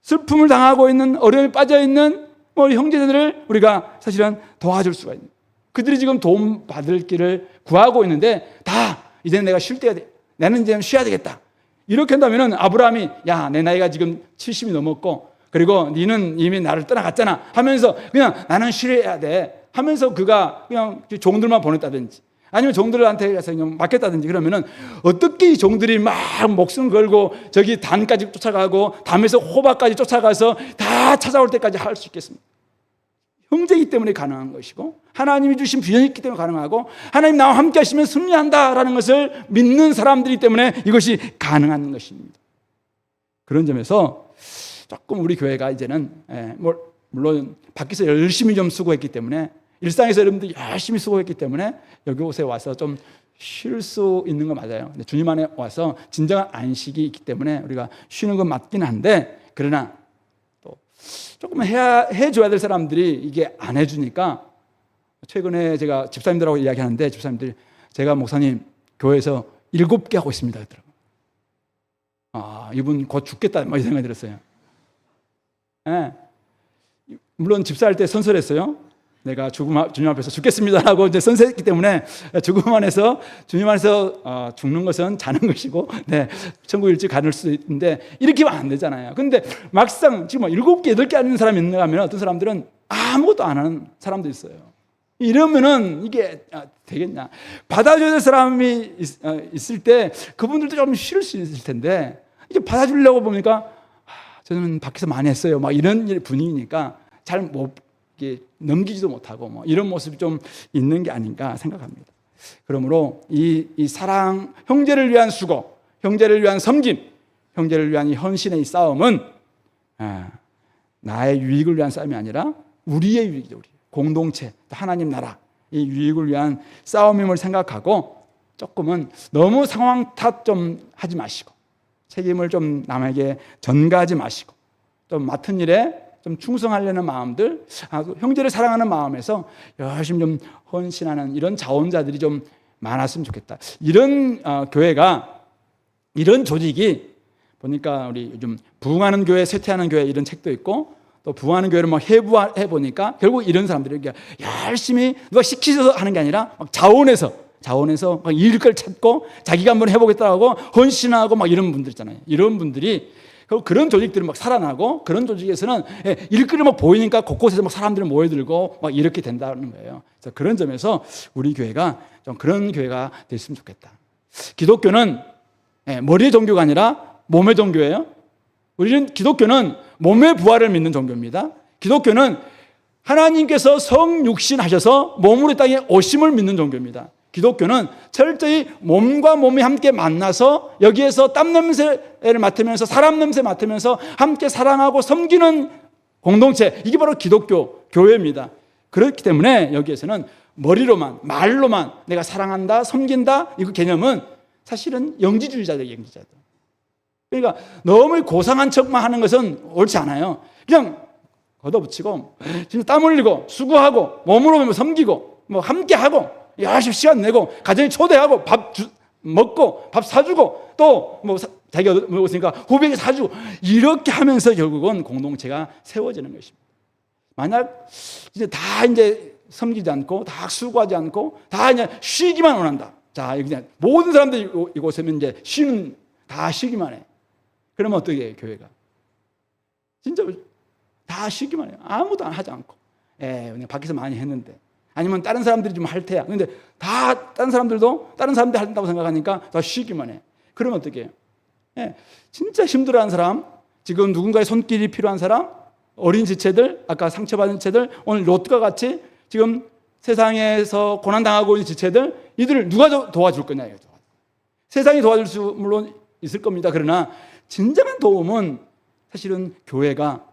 슬픔을 당하고 있는 어려움에 빠져있는 형제들을 우리가 사실은 도와줄 수가 있는 그들이 지금 도움 받을 길을 구하고 있는데 다 이제는 내가 쉴 때가 돼. 나는 이제 쉬어야 되겠다. 이렇게 한다면 아브라함이 내 나이가 지금 70이 넘었고 그리고 너는 이미 나를 떠나갔잖아 하면서 그냥 나는 쉬어야 돼 하면서 그가 그냥 종들만 보냈다든지 아니면 종들한테 가서 그냥 맡겼다든지 그러면은 어떻게 이 종들이 막 목숨 걸고 저기 단까지 쫓아가고 담에서 호박까지 쫓아가서 다 찾아올 때까지 할 수 있겠습니까? 형제이기 때문에 가능한 것이고 하나님이 주신 비전이 있기 때문에 가능하고 하나님 나와 함께 하시면 승리한다라는 것을 믿는 사람들이기 때문에 이것이 가능한 것입니다. 그런 점에서 조금 우리 교회가 이제는 물론 밖에서 열심히 좀 수고했기 때문에 일상에서 여러분들 열심히 수고했기 때문에 여기 곳에 와서 좀 쉴 수 있는 거 맞아요. 근데 주님 안에 와서 진정한 안식이 있기 때문에 우리가 쉬는 건 맞긴 한데 그러나 또 조금 해줘야 될 사람들이 이게 안 해주니까 최근에 제가 집사님들하고 이야기하는데 집사님들이 제가 목사님 교회에서 7개 하고 있습니다. 그러더라고요. 아, 이분 곧 죽겠다 이 생각이 들었어요. 네. 물론 집사할 때 선설했어요. 내가 주님 앞에서 죽겠습니다라고 이제 선서했기 때문에 죽음 안에서 주님 안에서 죽는 것은 자는 것이고, 네, 천국 일찍 가는 수 있는데 이렇게 하면 안 되잖아요. 근데 막상 지금 7개, 8개 하는 사람이 있는가 하면 어떤 사람들은 아무것도 안 하는 사람도 있어요. 이러면은 이게 되겠냐? 받아줘야 될 사람이 있을 때 그분들도 좀 쉴 수 있을 텐데 이제 받아주려고 보니까 저는 밖에서 많이 했어요. 막 이런 분위기니까 잘 못 넘기지도 못하고 뭐 이런 모습이 좀 있는 게 아닌가 생각합니다. 그러므로 이 사랑, 형제를 위한 수고, 형제를 위한 섬김, 형제를 위한 이 헌신의 이 싸움은 나의 유익을 위한 싸움이 아니라 우리의 유익이죠. 우리 공동체, 하나님 나라 이 유익을 위한 싸움임을 생각하고 조금은 너무 상황 탓 좀 하지 마시고 책임을 좀 남에게 전가하지 마시고 좀 맡은 일에 좀 충성하려는 마음들, 형제를 사랑하는 마음에서 열심히 좀 헌신하는 이런 자원자들이 좀 많았으면 좋겠다. 이런 교회가, 이런 조직이 보니까 우리 요즘 부흥하는 교회, 쇠퇴하는 교회 이런 책도 있고 또 부흥하는 교회를 막 해부해 보니까 결국 이런 사람들이 열심히 누가 시키셔서 하는 게 아니라 막 자원해서 막 일걸 찾고 자기가 한번 해보겠다고 헌신하고 막 이런 분들 있잖아요. 이런 분들이 그런 조직들은 막 살아나고 그런 조직에서는 일거리 막 보이니까 곳곳에서 막 사람들이 모여들고 막 이렇게 된다는 거예요. 그래서 그런 점에서 우리 교회가 좀 그런 교회가 됐으면 좋겠다. 기독교는 머리의 종교가 아니라 몸의 종교예요. 우리는 기독교는 몸의 부활을 믿는 종교입니다. 기독교는 하나님께서 성육신 하셔서 몸으로 이 땅에 오심을 믿는 종교입니다. 기독교는 철저히 몸과 몸이 함께 만나서 여기에서 땀 냄새를 맡으면서 사람 냄새 맡으면서 함께 사랑하고 섬기는 공동체, 이게 바로 기독교 교회입니다. 그렇기 때문에 여기에서는 머리로만 말로만 내가 사랑한다 섬긴다 이 개념은 사실은 영지주의자들. 그러니까 너무 고상한 척만 하는 것은 옳지 않아요. 그냥 걷어붙이고 진짜 땀 흘리고 수고하고 몸으로 섬기고 뭐 함께하고 열심히 시간 내고 가정에 초대하고 밥 먹고 밥 사주고 또 뭐 자기가 먹었으니까 후배에게 사주고 이렇게 하면서 결국은 공동체가 세워지는 것입니다. 만약 이제 섬기지 않고 다 수고하지 않고 다 그냥 쉬기만 원한다. 자, 그냥 모든 사람들이 이곳에는 이제 다 쉬기만 해. 그러면 어떻게 해요, 교회가? 진짜 다 쉬기만 해요. 아무도 하지 않고. 그냥 밖에서 많이 했는데. 아니면 다른 사람들이 좀 할 테야. 근데 다 다른 사람들이 한다고 생각하니까 다 쉬기만 해. 그러면 어떻게 해요? 진짜 힘들어하는 사람, 지금 누군가의 손길이 필요한 사람, 어린 지체들, 아까 상처받은 지체들, 오늘 롯과 같이 지금 세상에서 고난당하고 있는 지체들, 이들을 누가 도와줄 거냐. 세상이 도와줄 수 물론 있을 겁니다. 그러나 진정한 도움은 사실은 교회가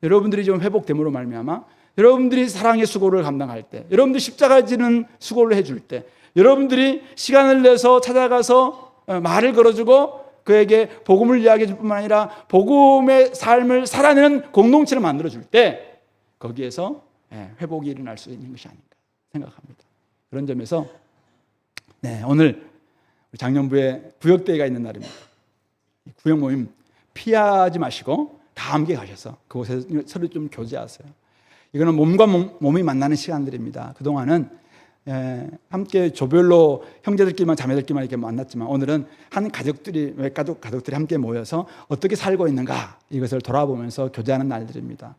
여러분들이 좀 회복됨으로 말미암아 여러분들이 사랑의 수고를 감당할 때, 여러분들이 십자가 지는 수고를 해줄 때, 여러분들이 시간을 내서 찾아가서 말을 걸어주고 그에게 복음을 이야기해 줄 뿐만 아니라 복음의 삶을 살아내는 공동체를 만들어줄 때 거기에서 회복이 일어날 수 있는 것이 아닌가 생각합니다. 그런 점에서 오늘 작년부에 구역대회가 있는 날입니다. 구역 모임 피하지 마시고 다 함께 가셔서 그곳에서 서로 좀 교제하세요. 이거는 몸과 몸이 만나는 시간들입니다. 그동안은 함께 조별로 형제들끼리만 자매들끼리만 이렇게 만났지만 오늘은 한 가족들이 함께 모여서 어떻게 살고 있는가 이것을 돌아보면서 교제하는 날들입니다.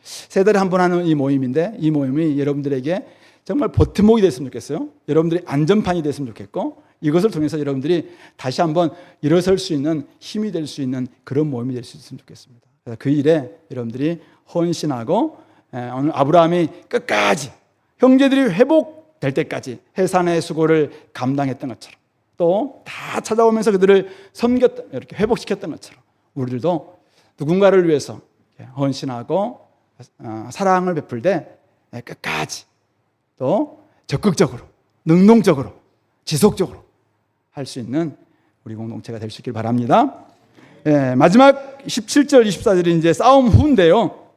세 달에 한 번 하는 이 모임인데 이 모임이 여러분들에게 정말 버팀목이 됐으면 좋겠어요. 여러분들이 안전판이 됐으면 좋겠고 이것을 통해서 여러분들이 다시 한번 일어설 수 있는 힘이 될 수 있는 그런 모임이 될 수 있으면 좋겠습니다. 그래서 그 일에 여러분들이 헌신하고 오늘 아브라함이 끝까지 형제들이 회복될 때까지 해산의 수고를 감당했던 것처럼 또 다 찾아오면서 그들을 섬겼던 이렇게 회복시켰던 것처럼 우리들도 누군가를 위해서 헌신하고 사랑을 베풀 때 끝까지 또 적극적으로 능동적으로 지속적으로 할 수 있는 우리 공동체가 될 수 있길 바랍니다. 마지막 17절 24절이 이제 싸움 후인데요.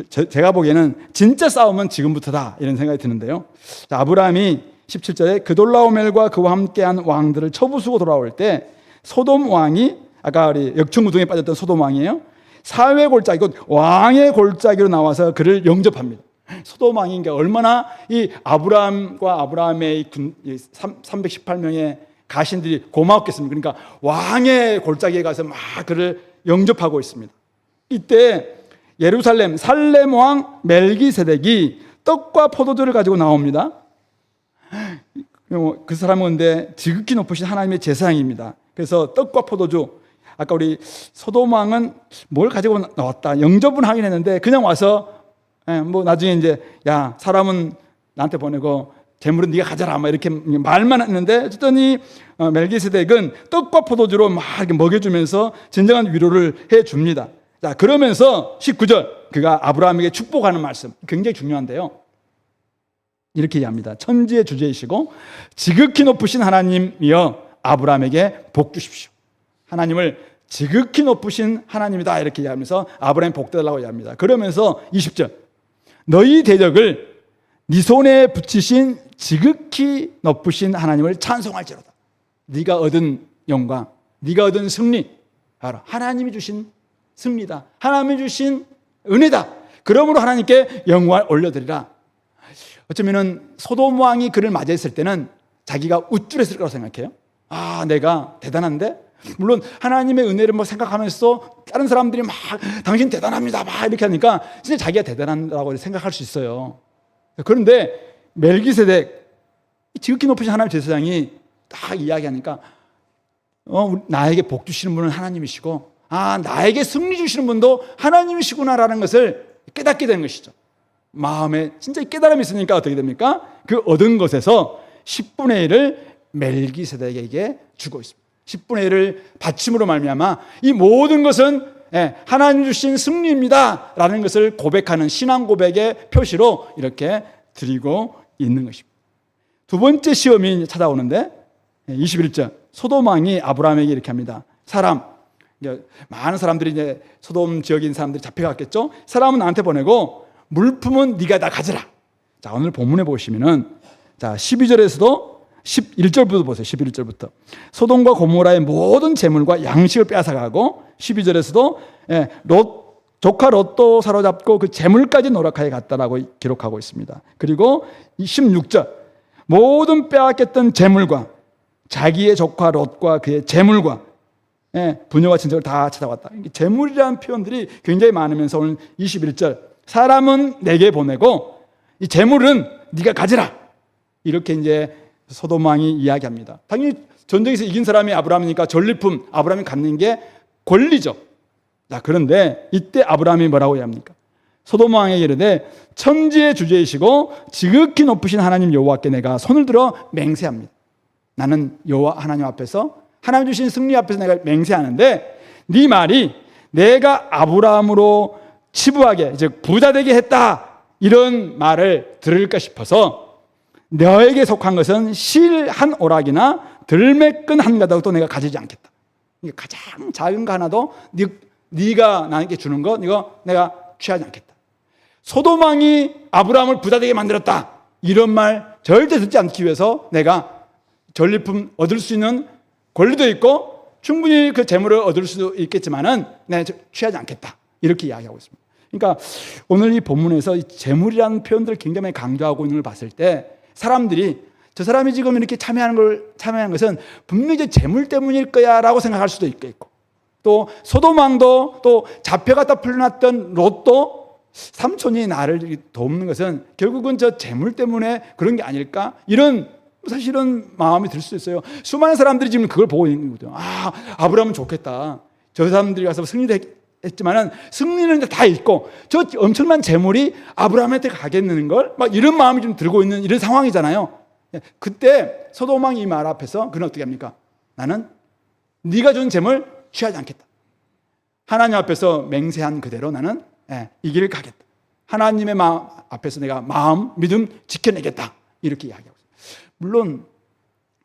제가 보기에는 진짜 싸움은 지금부터다 이런 생각이 드는데요. 아브라함이 17절에 그돌라오멜과 그와 함께한 왕들을 쳐부수고 돌아올 때 소돔 왕이 아까 우리 역충무등에 빠졌던 소돔 왕이에요. 사회 골짜기 곧 왕의 골짜기로 나와서 그를 영접합니다. 소돔 왕이 얼마나 이 아브라함과 아브라함의 318명의 가신들이 고마웠겠습니까? 그러니까 왕의 골짜기에 가서 막 그를 영접하고 있습니다. 이때 예루살렘 살렘 왕 멜기세덱이 떡과 포도주를 가지고 나옵니다. 그 사람은 근데 지극히 높으신 하나님의 제사장입니다. 그래서 떡과 포도주, 아까 우리 소돔 왕은 뭘 가지고 나왔다 영접은 하긴 했는데 그냥 와서 뭐 나중에 이제 야 사람은 나한테 보내고 재물은 네가 가져라 막 이렇게 말만 했는데 어쨌든 이 멜기세덱은 떡과 포도주로 막 이렇게 먹여주면서 진정한 위로를 해줍니다. 자 그러면서 19절 그가 아브라함에게 축복하는 말씀 굉장히 중요한데요. 이렇게 이해합니다. 천지의 주제이시고 지극히 높으신 하나님이여 아브라함에게 복 주십시오. 하나님을 지극히 높으신 하나님이다 이렇게 이해하면서 아브라함 복 달라고 이해합니다. 그러면서 20절 너희 대적을 네 손에 붙이신 지극히 높으신 하나님을 찬송할지로다. 네가 얻은 영광, 네가 얻은 승리 바로 하나님이 주신 승리다. 하나님이 주신 은혜다. 그러므로 하나님께 영광을 올려드리라. 어쩌면은 소돔 왕이 그를 맞이했을 때는 자기가 우쭐했을 거라고 생각해요. 아, 내가 대단한데? 물론 하나님의 은혜를 뭐 생각하면서 다른 사람들이 막 당신 대단합니다 막 이렇게 하니까 진짜 자기가 대단하다고 생각할 수 있어요. 그런데 멜기세덱 지극히 높으신 하나님 제사장이 딱 이야기하니까 나에게 복 주시는 분은 하나님이시고 아 나에게 승리 주시는 분도 하나님이시구나라는 것을 깨닫게 되는 것이죠. 마음에 진짜 깨달음이 있으니까 어떻게 됩니까? 그 얻은 것에서 10분의 1을 멜기세덱에게 주고 있습니다. 10분의 1을 바침으로 말미암아 이 모든 것은 하나님 주신 승리입니다 라는 것을 고백하는 신앙 고백의 표시로 이렇게 드리고 있는 것입니다. 두 번째 시험이 찾아오는데 21절 소돔 왕이 아브라함에게 이렇게 합니다. 많은 사람들이 이제 소돔 지역인 사람들이 잡혀갔겠죠. 사람은 나한테 보내고 물품은 네가 다 가져라. 자 오늘 본문에 보시면은 자 12절에서도 11절부터 보세요. 11절부터 소돔과 고모라의 모든 재물과 양식을 빼앗아가고 12절에서도 조카 롯도 사로잡고 그 재물까지 노력하여 갔다라고 기록하고 있습니다. 그리고 16절 모든 빼앗겼던 재물과 자기의 조카 롯과 그의 재물과 부녀와 친척을 다 찾아왔다. 재물이라는 표현들이 굉장히 많으면서 오늘 21절 사람은 내게 보내고 이 재물은 네가 가지라. 이렇게 이제 소돔 왕이 이야기합니다. 당연히 전쟁에서 이긴 사람이 아브라함이니까 전리품 아브라함이 갖는 게 권리죠. 자, 그런데 이때 아브라함이 뭐라고 이야기합니까? 소돔 왕에게 이르되 천지의 주제이시고 지극히 높으신 하나님 여호와께 내가 손을 들어 맹세합니다. 나는 여호와 하나님 앞에서 하나님 주신 승리 앞에서 내가 맹세하는데 네 말이 내가 아브라함으로 치부하게 즉 부자 되게 했다 이런 말을 들을까 싶어서 너에게 속한 것은 실 한 오락이나 들매끈 한 가닥도 내가 가지지 않겠다. 가장 작은 거 하나도 네가 나에게 주는 거 이거 내가 취하지 않겠다. 소돔 왕이 아브라함을 부자 되게 만들었다 이런 말 절대 듣지 않기 위해서 내가 전리품 얻을 수 있는 권리도 있고 충분히 그 재물을 얻을 수도 있겠지만은 내가 취하지 않겠다 이렇게 이야기하고 있습니다. 그러니까 오늘 이 본문에서 이 재물이라는 표현들을 굉장히 많이 강조하고 있는 걸 봤을 때 사람들이 저 사람이 지금 이렇게 참여하는 것은 분명히 재물 때문일 거야라고 생각할 수도 있겠고 또 소돔왕도 또 잡혀갔다 풀려났던 롯도 삼촌이 나를 돕는 것은 결국은 저 재물 때문에 그런 게 아닐까? 이런 사실은 마음이 들 수 있어요. 수많은 사람들이 지금 그걸 보고 있는 거죠. 아, 아브라함은 좋겠다. 저 사람들이 가서 승리를 했지만은 승리는 다 있고 저 엄청난 재물이 아브라함한테 가겠는 걸 막 이런 마음이 좀 들고 있는 이런 상황이잖아요. 그때 소돔왕 이 말 앞에서 그는 어떻게 합니까? 나는 네가 준 재물 취하지 않겠다. 하나님 앞에서 맹세한 그대로 나는 이 길을 가겠다. 하나님의 마음 앞에서 내가 마음, 믿음 지켜내겠다. 이렇게 이야기하고 있어요. 물론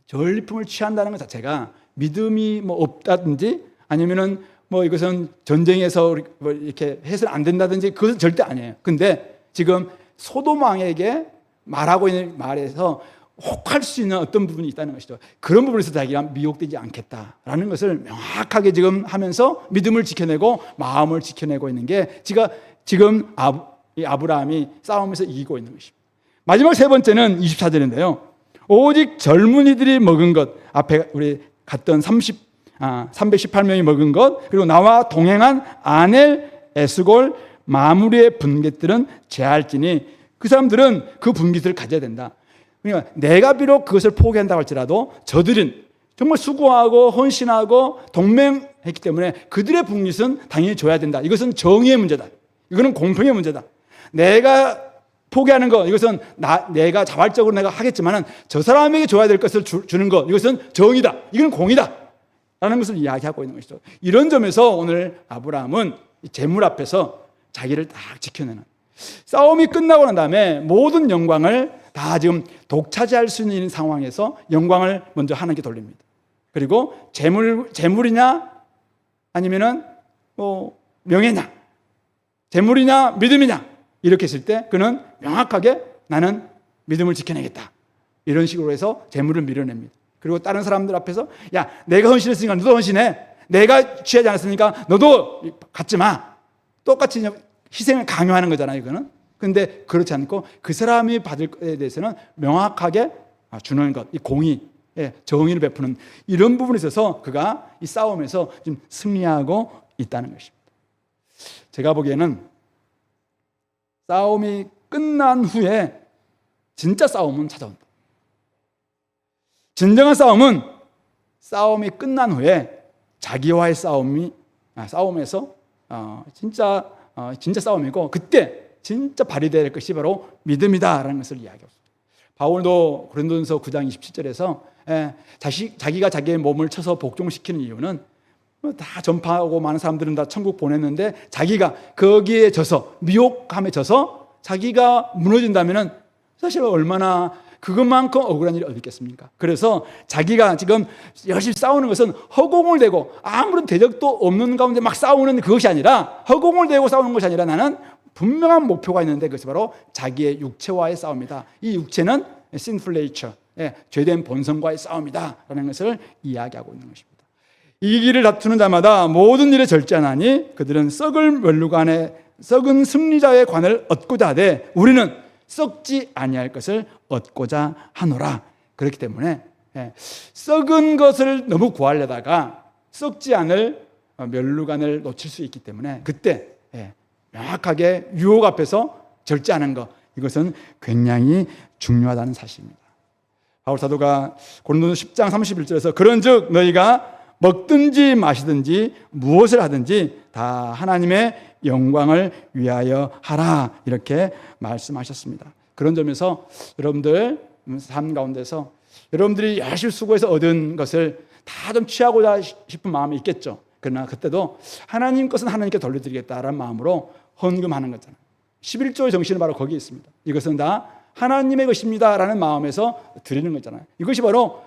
전리품을 취한다는 것 자체가 믿음이 뭐 없다든지 아니면은 뭐 이것은 전쟁에서 뭐 이렇게 해서는 안 된다든지 그것은 절대 아니에요. 근데 지금 소돔 왕에게 말하고 있는 말에서 혹할 수 있는 어떤 부분이 있다는 것이죠. 그런 부분에서 자기가 미혹되지 않겠다라는 것을 명확하게 지금 하면서 믿음을 지켜내고 마음을 지켜내고 있는 게 지금 아브라함이 싸움에서 이기고 있는 것입니다. 마지막 세 번째는 24절인데요. 오직 젊은이들이 먹은 것, 앞에 우리 갔던 318명이 먹은 것, 그리고 나와 동행한 아넬, 에스골, 마무리의 분깃들은 제할지니 그 사람들은 그 분깃을 가져야 된다. 그러니까 내가 비록 그것을 포기한다고 할지라도 저들은 정말 수고하고 헌신하고 동맹했기 때문에 그들의 분깃은 당연히 줘야 된다. 이것은 정의의 문제다. 이거는 공평의 문제다. 내가 포기하는 것, 이것은 내가 자발적으로 내가 하겠지만은 저 사람에게 줘야 될 것을 주는 것, 이것은 정의다. 이건 공이다. 라는 것을 이야기하고 있는 것이죠. 이런 점에서 오늘 아브라함은 재물 앞에서 자기를 딱 지켜내는, 싸움이 끝나고 난 다음에 모든 영광을 다 지금 독차지할 수 있는 상황에서 영광을 먼저 하나님께 돌립니다. 그리고 재물이냐 아니면은 뭐 명예냐, 재물이냐 믿음이냐 이렇게 했을 때 그는 명확하게 나는 믿음을 지켜내겠다. 이런 식으로 해서 재물을 밀어냅니다. 그리고 다른 사람들 앞에서 야, 내가 헌신했으니까 너도 헌신해. 내가 취하지 않았으니까 너도 갖지 마. 똑같이 희생을 강요하는 거잖아요, 이거는. 근데 그렇지 않고 그 사람이 받을 것에 대해서는 명확하게 주는 것, 이 공의, 정의를 베푸는 이런 부분에 있어서 그가 이 싸움에서 지금 승리하고 있다는 것입니다. 제가 보기에는 싸움이 끝난 후에 진짜 싸움은 찾아온다. 진정한 싸움은 싸움이 끝난 후에 자기와의 싸움에서 진짜 싸움이고 그때 진짜 발휘될 것이 바로 믿음이다라는 것을 이야기하고 있습니다. 바울도 고린도전서 9장 27절에서 자기가 자기의 몸을 쳐서 복종시키는 이유는 다 전파하고 많은 사람들은 다 천국 보냈는데 자기가 거기에 져서 미혹함에 져서 자기가 무너진다면은 사실 얼마나 그것만큼 억울한 일이 어디 있겠습니까? 그래서 자기가 지금 열심히 싸우는 것은 허공을 대고 아무런 대적도 없는 가운데 막 싸우는 그것이 아니라 허공을 대고 싸우는 것이 아니라 나는 분명한 목표가 있는데 그것이 바로 자기의 육체와의 싸움이다. 이 육체는 sinful nature, 죄된 본성과의 싸움이다 라는 것을 이야기하고 있는 것입니다. 이 길을 다투는 자마다 모든 일에 절제하나니 그들은 썩은 승리자의 관을 얻고자 하되 우리는 썩지 아니할 것을 얻고자 하노라. 그렇기 때문에 썩은 것을 너무 구하려다가 썩지 않을 멸류관을 놓칠 수 있기 때문에 그때 명확하게 유혹 앞에서 절제하는 것, 이것은 굉장히 중요하다는 사실입니다. 바울 사도가 고린도서 10장 31절에서 그런즉 너희가 먹든지 마시든지 무엇을 하든지 다 하나님의 영광을 위하여 하라 이렇게 말씀하셨습니다. 그런 점에서 여러분들 삶 가운데서 여러분들이 열심히 수고해서 얻은 것을 다 좀 취하고자 싶은 마음이 있겠죠. 그러나 그때도 하나님 것은 하나님께 돌려드리겠다라는 마음으로 헌금하는 거잖아요. 11조의 정신은 바로 거기에 있습니다. 이것은 다 하나님의 것입니다라는 마음에서 드리는 거잖아요. 이것이 바로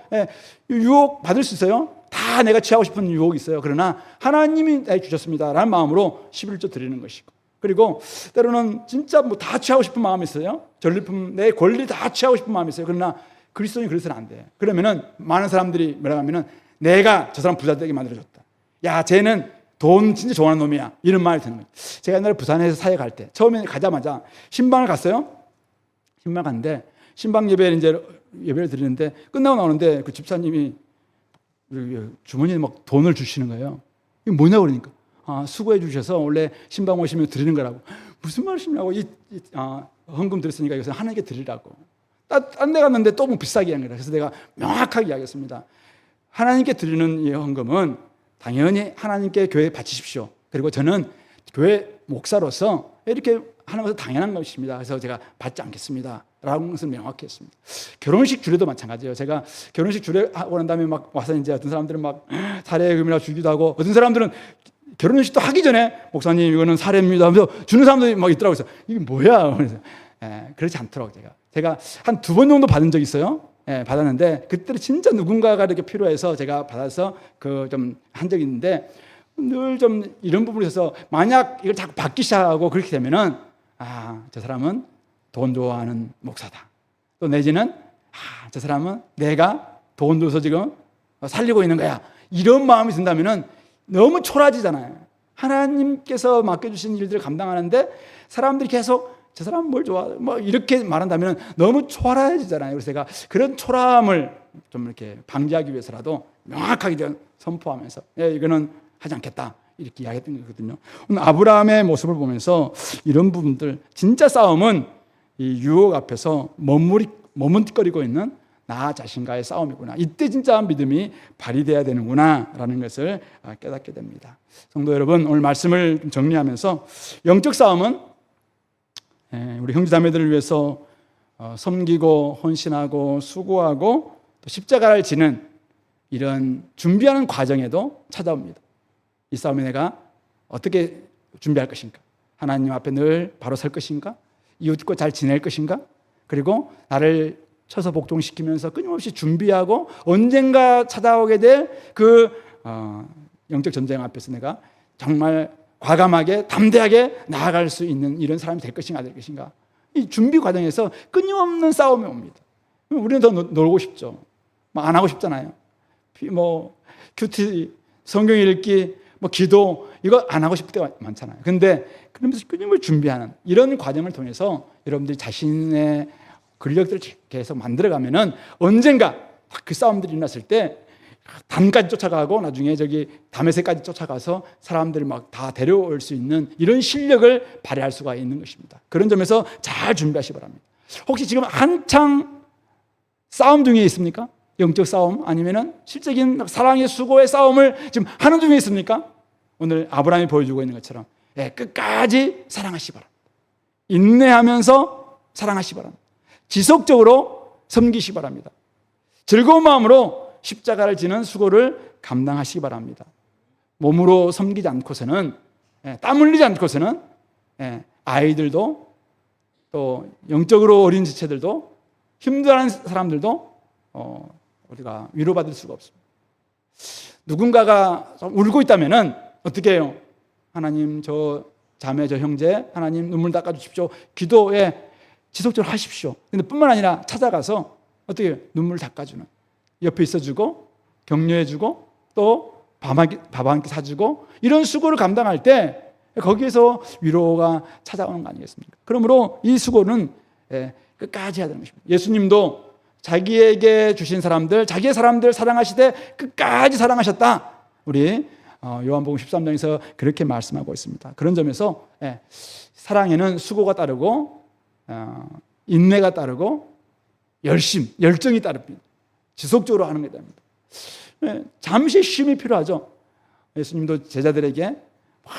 유혹 받을 수 있어요. 다 내가 취하고 싶은 유혹이 있어요. 그러나 하나님이 주셨습니다라는 마음으로 11조 드리는 것이고, 그리고 때로는 진짜 뭐 다 취하고 싶은 마음이 있어요. 전리품 내 권리 다 취하고 싶은 마음이 있어요. 그러나 그리스도인이 그래서는 안 돼. 그러면은 많은 사람들이 뭐라고 하면은 내가 저 사람 부자 되게 만들어줬다. 야, 쟤는 돈 진짜 좋아하는 놈이야. 이런 말이 드는 거예요. 제가 옛날에 부산에서 사회 갈 때 처음에 가자마자 신방을 갔어요. 신방 갔는데 신방 예배를 이제 예배를 드리는데 끝나고 나오는데 그 집사님이 주머니에 막 돈을 주시는 거예요. 이게 뭐냐 그러니까 수고해 주셔서 원래 신방 오시면 드리는 거라고. 무슨 말씀이냐고. 헌금 드렸으니까 이것은 하나님께 드리라고. 딴 데 갔는데 또 뭐 비싸게 한 거라. 그래서 내가 명확하게 이야기했습니다. 하나님께 드리는 이 헌금은 당연히 하나님께 교회에 바치십시오. 그리고 저는 교회 목사로서 이렇게 하는 것은 당연한 것입니다. 그래서 제가 받지 않겠습니다 라는 것을 명확히 했습니다. 결혼식 주례도 마찬가지예요. 제가 결혼식 주례 하고 난 다음에 막 와서 이제 어떤 사람들은 막 사례금이나 주기도 하고, 어떤 사람들은 결혼식도 하기 전에 목사님 이거는 사례입니다 하면서 주는 사람들이 막 있더라고요. 그래서 이게 뭐야? 그래서 그렇지 않더라고요. 제가 한 2번 정도 받은 적이 있어요. 받았는데 그때 진짜 누군가가 이렇게 필요해서 제가 받아서 그 좀 한 적이 있는데, 늘 좀 이런 부분에 있어서 만약 이걸 자꾸 받기 시작하고 그렇게 되면은 저 사람은 돈 좋아하는 목사다. 또 내지는 저 사람은 내가 돈 줘서 지금 살리고 있는 거야. 이런 마음이 든다면은 너무 초라해지잖아요. 하나님께서 맡겨주신 일들을 감당하는데 사람들이 계속 저 사람은 뭘 좋아해? 뭐 이렇게 말한다면 너무 초라해지잖아요. 그래서 제가 그런 초라함을 좀 이렇게 방지하기 위해서라도 명확하게 선포하면서 이거는 하지 않겠다 이렇게 이야기했던 거거든요. 오늘 아브라함의 모습을 보면서 이런 부분들, 진짜 싸움은 이 유혹 앞에서 머뭇거리고 있는 나 자신과의 싸움이구나. 이때 진짜 믿음이 발휘돼야 되는구나 라는 것을 깨닫게 됩니다. 성도 여러분, 오늘 말씀을 정리하면서 영적 싸움은 우리 형제자매들을 위해서 섬기고 헌신하고 수고하고 또 십자가를 지는 이런 준비하는 과정에도 찾아옵니다. 이 싸움에 내가 어떻게 준비할 것인가? 하나님 앞에 늘 바로 설 것인가? 이웃과 잘 지낼 것인가? 그리고 나를 쳐서 복종시키면서 끊임없이 준비하고 언젠가 찾아오게 될 그 영적 전쟁 앞에서 내가 정말 과감하게 담대하게 나아갈 수 있는 이런 사람이 될 것인가 될 것인가. 이 준비 과정에서 끊임없는 싸움이 옵니다. 우리는 더 놀고 싶죠. 안 하고 싶잖아요. 큐티, 성경 읽기, 기도 이거 안 하고 싶을 때가 많잖아요. 근데 그러면서 끊임을 준비하는 이런 과정을 통해서 여러분들이 자신의 근력들을 계속 만들어가면은 언젠가 그 싸움들이 일어났을 때 단까지 쫓아가고 나중에 다메섹까지 쫓아가서 사람들을 막 다 데려올 수 있는 이런 실력을 발휘할 수가 있는 것입니다. 그런 점에서 잘 준비하시기 바랍니다. 혹시 지금 한창 싸움 중에 있습니까? 영적 싸움 아니면은 실적인 사랑의 수고의 싸움을 지금 하는 중에 있습니까? 오늘 아브라함이 보여주고 있는 것처럼 끝까지 사랑하시기 바랍니다. 인내하면서 사랑하시기 바랍니다. 지속적으로 섬기시기 바랍니다. 즐거운 마음으로 십자가를 지는 수고를 감당하시기 바랍니다. 몸으로 섬기지 않고서는, 땀 흘리지 않고서는 아이들도 또 영적으로 어린 지체들도 힘들어하는 사람들도 우리가 위로받을 수가 없습니다. 누군가가 울고 있다면은 어떻게 해요? 하나님 저 자매 저 형제 하나님 눈물 닦아주십시오. 기도에 지속적으로 하십시오. 근데 뿐만 아니라 찾아가서 어떻게 해요? 눈물 닦아주는, 옆에 있어주고 격려해주고 또 밥 한 끼 사주고 이런 수고를 감당할 때 거기에서 위로가 찾아오는 거 아니겠습니까? 그러므로 이 수고는 끝까지 해야 되는 것입니다. 예수님도 자기에게 주신 사람들, 자기의 사람들 사랑하시되 끝까지 사랑하셨다. 우리 요한복음 13장에서 그렇게 말씀하고 있습니다. 그런 점에서 사랑에는 수고가 따르고 인내가 따르고 열정이 따릅니다. 지속적으로 하는 게 됩니다. 잠시 쉼이 필요하죠. 예수님도 제자들에게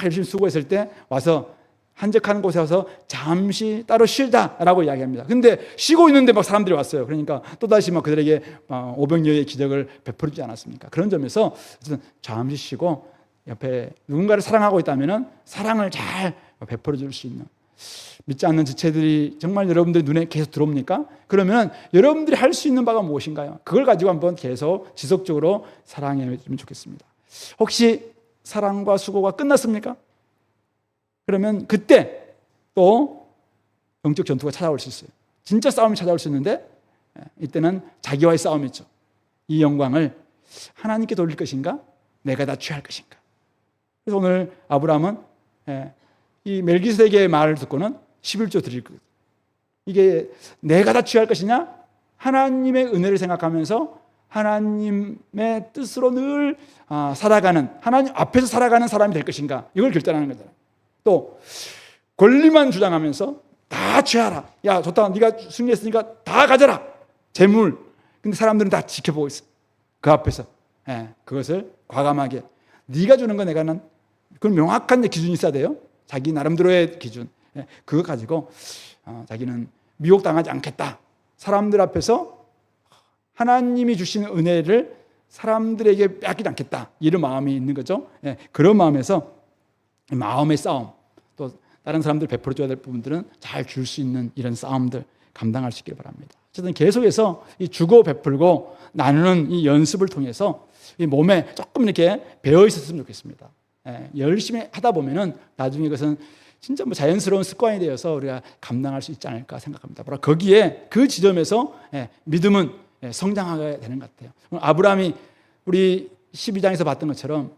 열심히 수고했을 때 와서 한적한 곳에 와서 잠시 따로 쉬다라고 이야기합니다. 근데 쉬고 있는데 막 사람들이 왔어요. 그러니까 또다시 막 그들에게 오병이어의 기적을 베풀지 않았습니까? 그런 점에서 잠시 쉬고 옆에 누군가를 사랑하고 있다면 사랑을 잘 베풀어 줄 수 있는, 믿지 않는 지체들이 정말 여러분들 눈에 계속 들어옵니까? 그러면 여러분들이 할 수 있는 바가 무엇인가요? 그걸 가지고 한번 계속 지속적으로 사랑해주면 좋겠습니다. 혹시 사랑과 수고가 끝났습니까? 그러면 그때 또 영적 전투가 찾아올 수 있어요. 진짜 싸움이 찾아올 수 있는데 이때는 자기와의 싸움이죠. 이 영광을 하나님께 돌릴 것인가? 내가 다 취할 것인가? 그래서 오늘 아브라함은 이 멜기세덱의 말을 듣고는 11조 드릴 거예요. 이게 내가 다 취할 것이냐? 하나님의 은혜를 생각하면서 하나님의 뜻으로 늘 살아가는, 하나님 앞에서 살아가는 사람이 될 것인가, 이걸 결단하는 거잖아요. 또 권리만 주장하면서 다 취하라. 야, 좋다. 네가 승리했으니까 다 가져라. 재물. 근데 사람들은 다 지켜보고 있어. 그 앞에서. 그것을 과감하게. 네가 주는 거 내가는, 그건 명확한 기준이 있어야 돼요. 자기 나름대로의 기준. 그거 가지고 자기는 미혹당하지 않겠다. 사람들 앞에서 하나님이 주신 은혜를 사람들에게 빼앗기지 않겠다. 이런 마음이 있는 거죠. 그런 마음에서 마음의 싸움, 또 다른 사람들 베풀어줘야 될 부분들은 잘 줄 수 있는 이런 싸움들 감당할 수 있길 바랍니다. 어쨌든 계속해서 이 주고 베풀고 나누는 이 연습을 통해서 이 몸에 조금 이렇게 배어 있었으면 좋겠습니다. 열심히 하다 보면은 나중에 그것은 진짜 뭐 자연스러운 습관이 되어서 우리가 감당할 수 있지 않을까 생각합니다. 바로 거기에 그 지점에서 믿음은 성장하게 되는 것 같아요. 아브라함이 우리 12장에서 봤던 것처럼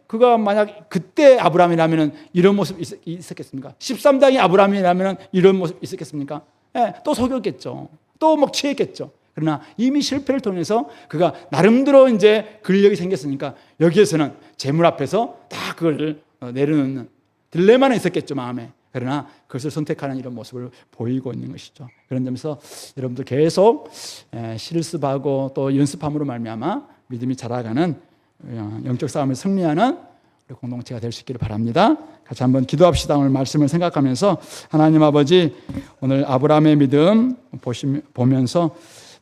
그가 만약 그때 아브라함이라면 이런 모습이 있었겠습니까? 13장이 아브라함이라면 이런 모습이 있었겠습니까? 또 속였겠죠. 또 막 취했겠죠. 그러나 이미 실패를 통해서 그가 나름대로 이제 근력이 생겼으니까 여기에서는 재물 앞에서 다 그걸 내려놓는 딜레마는 있었겠죠, 마음에. 그러나 그것을 선택하는 이런 모습을 보이고 있는 것이죠. 그런 점에서 여러분들 계속 실습하고 또 연습함으로 말미암아 믿음이 자라가는 영적 싸움에 승리하는 우리 공동체가 될 수 있기를 바랍니다. 같이 한번 기도합시다. 오늘 말씀을 생각하면서 하나님 아버지, 오늘 아브라함의 믿음 보면서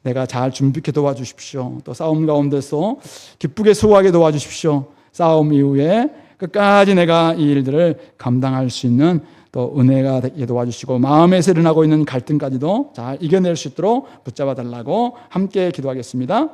내가 잘 준비케 도와주십시오. 또 싸움 가운데서 기쁘게 수고하게 도와주십시오. 싸움 이후에 끝까지 내가 이 일들을 감당할 수 있는 또 은혜가 되게 도와주시고 마음에서 일어나고 있는 갈등까지도 잘 이겨낼 수 있도록 붙잡아 달라고 함께 기도하겠습니다.